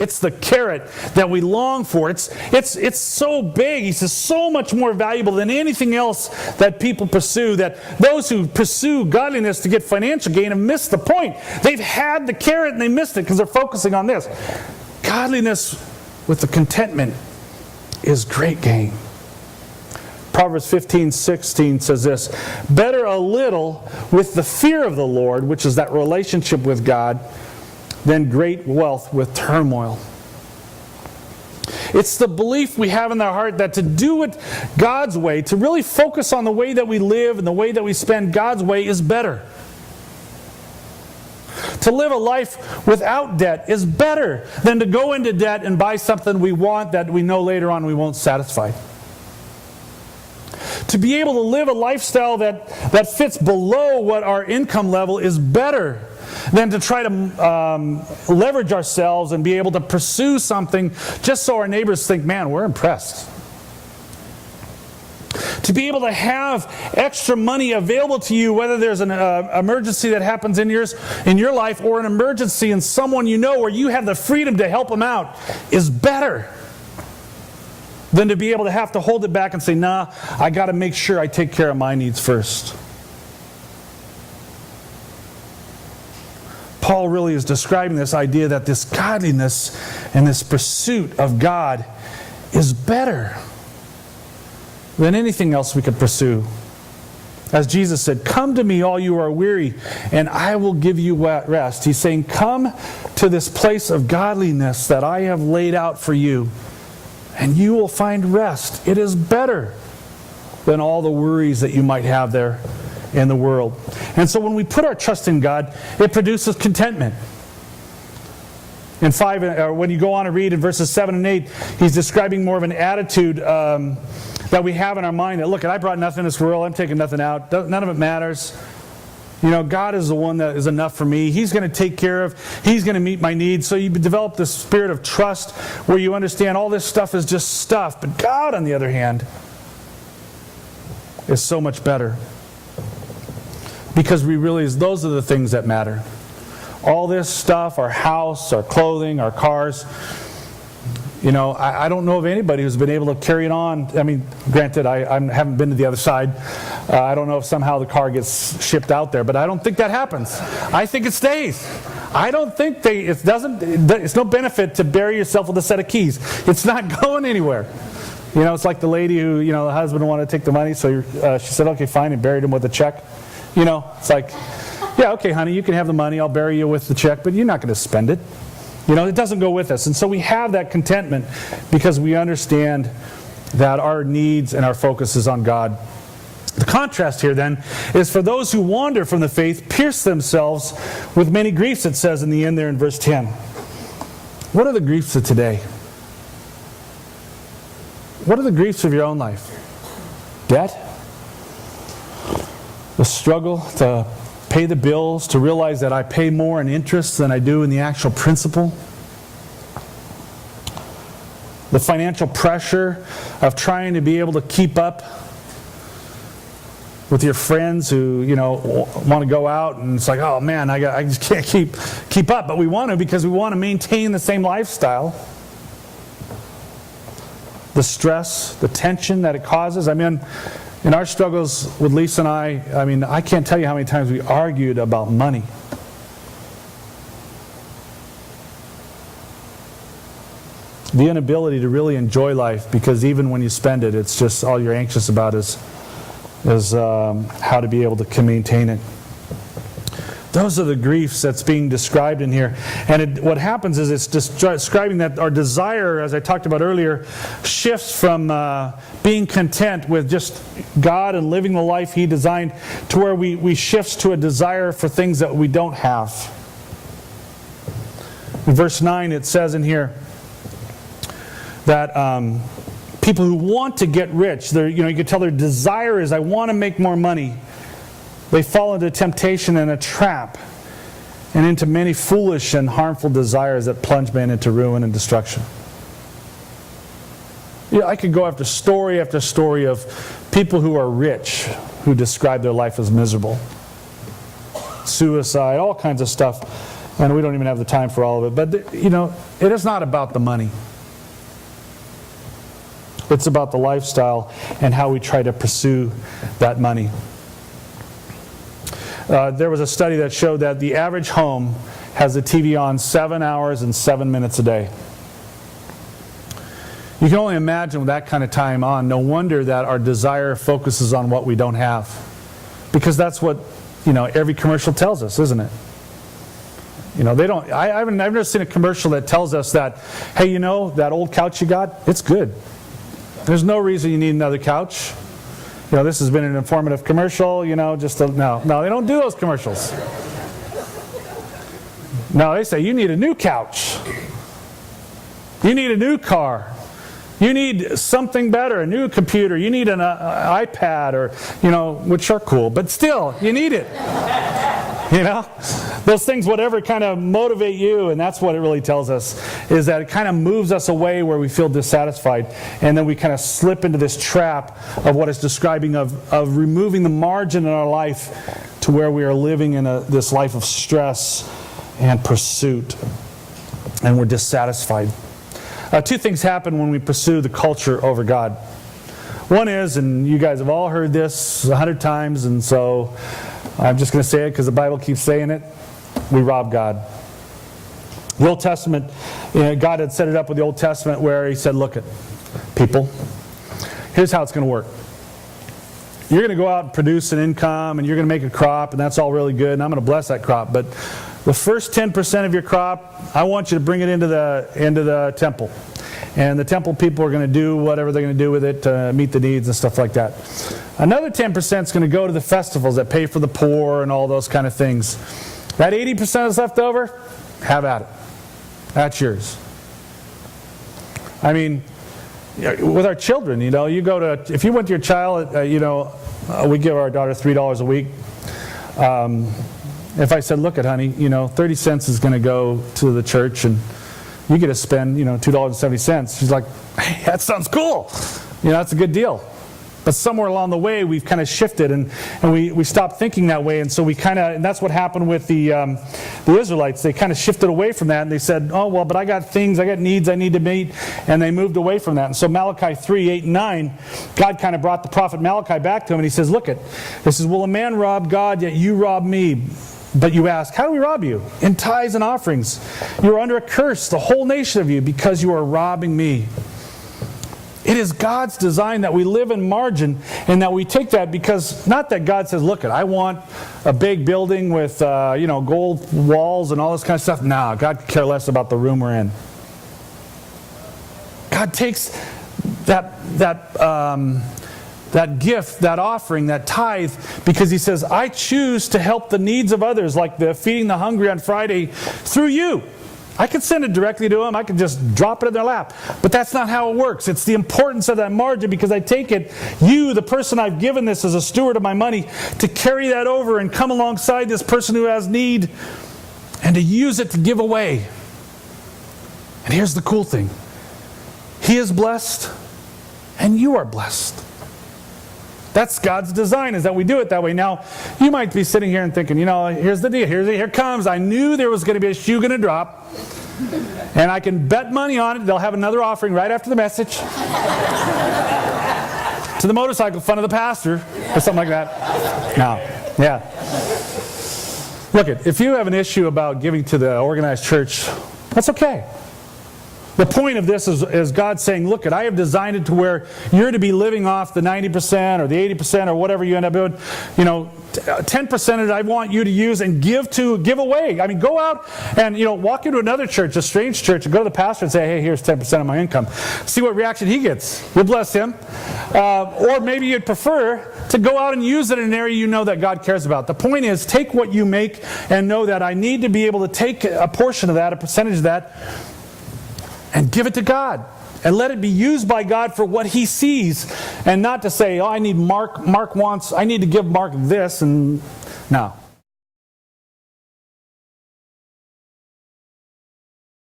It's the carrot that we long for. It's so big. He says so much more valuable than anything else that people pursue, that those who pursue godliness to get financial gain have missed the point. They've had the carrot and they missed it because they're focusing on this. Godliness with the contentment is great gain. Proverbs 15:16 says this, better a little with the fear of the Lord, which is that relationship with God, than great wealth with turmoil. It's the belief we have in our heart that to do it God's way, to really focus on the way that we live and the way that we spend God's way is better. To live a life without debt is better than to go into debt and buy something we want that we know later on we won't satisfy. To be able to live a lifestyle that fits below what our income level is better than to try to leverage ourselves and be able to pursue something just so our neighbors think, man, we're impressed. To be able to have extra money available to you, whether there's an emergency that happens in your life or an emergency in someone you know where you have the freedom to help them out, is better than to be able to have to hold it back and say, nah, I got to make sure I take care of my needs first. Paul really is describing this idea that this godliness and this pursuit of God is better than anything else we could pursue. As Jesus said, come to me all you are weary, and I will give you rest. He's saying, come to this place of godliness that I have laid out for you, and you will find rest. It is better than all the worries that you might have there in the world. And so when we put our trust in God, it produces contentment. In 5, when you go on and read in verses 7 and 8, he's describing more of an attitude that we have in our mind that, look, I brought nothing in this world, I'm taking nothing out, none of it matters. You know, God is the one that is enough for me. He's going to take care of, He's going to meet my needs. So you develop this spirit of trust where you understand all this stuff is just stuff. But God, on the other hand, is so much better. Because we realize those are the things that matter. All this stuff, our house, our clothing, our cars, you know, I don't know of anybody who's been able to carry it on. I mean, granted, I haven't been to the other side. I don't know if somehow the car gets shipped out there, but I don't think that happens. I think it stays. I don't think it's no benefit to bury yourself with a set of keys. It's not going anywhere. You know, it's like the lady who, you know, the husband wanted to take the money, so she said, okay, fine, and buried him with a check. You know, it's like, yeah, okay, honey, you can have the money, I'll bury you with the check, but you're not going to spend it. You know, it doesn't go with us. And so we have that contentment because we understand that our needs and our focus is on God. The contrast here then is for those who wander from the faith, pierce themselves with many griefs, it says in the end there in verse 10. What are the griefs of today? What are the griefs of your own life? Debt? The struggle to pay the bills, to realize that I pay more in interest than I do in the actual principal. The financial pressure of trying to be able to keep up with your friends who, you know, want to go out, and it's like, oh man, I just can't keep up, but we want to because we want to maintain the same lifestyle. The stress, the tension that it causes. I mean, in our struggles with Lisa and I mean, I can't tell you how many times we argued about money. The inability to really enjoy life, because even when you spend it, it's just all you're anxious about is how to be able to maintain it. Those are the griefs that's being described in here. And what happens is it's describing that our desire, as I talked about earlier, shifts from being content with just God and living the life He designed to where we shift to a desire for things that we don't have. In verse 9 it says in here that people who want to get rich, you can tell their desire is, I want to make more money. They fall into temptation and a trap and into many foolish and harmful desires that plunge man into ruin and destruction. You know, I could go after story of people who are rich who describe their life as miserable. Suicide, all kinds of stuff. And we don't even have the time for all of it. But, it is not about the money. It's about the lifestyle and how we try to pursue that money. There was a study that showed that the average home has the TV on 7 hours and 7 minutes a day. You can only imagine with that kind of time on. No wonder that our desire focuses on what we don't have. Because that's what, every commercial tells us, isn't it? They don't. I've never seen a commercial that tells us that, hey, that old couch you got, it's good. There's no reason you need another couch. This has been an informative commercial, no, they don't do those commercials. No, they say you need a new couch. You need a new car. You need something better, a new computer. You need an iPad or, which are cool, but still, you need it. Those things, whatever kind of motivate you, and that's what it really tells us, is that it kind of moves us away where we feel dissatisfied, and then we kind of slip into this trap of what it's describing of removing the margin in our life to where we are living in this life of stress and pursuit, and we're dissatisfied. Two things happen when we pursue the culture over God. One is, and you guys have all heard this 100 times, and so I'm just going to say it because the Bible keeps saying it. We rob God. The Old Testament, God had set it up with the Old Testament where He said, look at people, here's how it's going to work. You're going to go out and produce an income, and you're going to make a crop, and that's all really good, and I'm going to bless that crop. But the first 10% of your crop, I want you to bring it into the temple. And the temple people are going to do whatever they're going to do with it to meet the needs and stuff like that. Another 10% is going to go to the festivals that pay for the poor and all those kind of things. That 80% that's left over, have at it. That's yours. I mean, with our children, you go to, if you went to your child, we give our daughter $3 a week. If I said, look at honey, 30 cents is going to go to the church and you get to spend, $2.70. She's like, hey, that sounds cool. That's a good deal. But somewhere along the way, we've kind of shifted and we stopped thinking that way. And so and that's what happened with the Israelites. They kind of shifted away from that and they said, oh, well, but I got needs I need to meet. And they moved away from that. And so Malachi 3, 8, and 9, God kind of brought the prophet Malachi back to him and he says, this is, will a man rob God, yet you rob me? But you ask, how do we rob you? In tithes and offerings. You are under a curse, the whole nation of you, because you are robbing me. It is God's design that we live in margin and that we take that because, not that God says, look, I want a big building with gold walls and all this kind of stuff. No, God could care less about the room we're in. God takes that gift, that offering, that tithe, because He says, I choose to help the needs of others, like the feeding the hungry on Friday, through you. I could send it directly to them. I could just drop it in their lap. But that's not how it works. It's the importance of that margin because I take it, you, the person I've given this as a steward of my money, to carry that over and come alongside this person who has need and to use it to give away. And here's the cool thing. He is blessed and you are blessed. That's God's design, is that we do it that way. Now, you might be sitting here and thinking, here's the deal. Here it comes. I knew there was going to be a shoe going to drop. And I can bet money on it. They'll have another offering right after the message. To the motorcycle fund of the pastor. Or something like that. No. Yeah. Look, if you have an issue about giving to the organized church, that's okay. The point of this is God saying, look, I have designed it to where you're to be living off the 90% or the 80% or whatever you end up doing. 10% of it I want you to use and give away. I mean, go out and, walk into another church, a strange church, and go to the pastor and say, hey, here's 10% of my income. See what reaction he gets. You'll bless him. Or maybe you'd prefer to go out and use it in an area that God cares about. The point is, take what you make and know that I need to be able to take a portion of that, a percentage of that, and give it to God. And let it be used by God for what He sees. And not to say, I need I need to give Mark this. And no.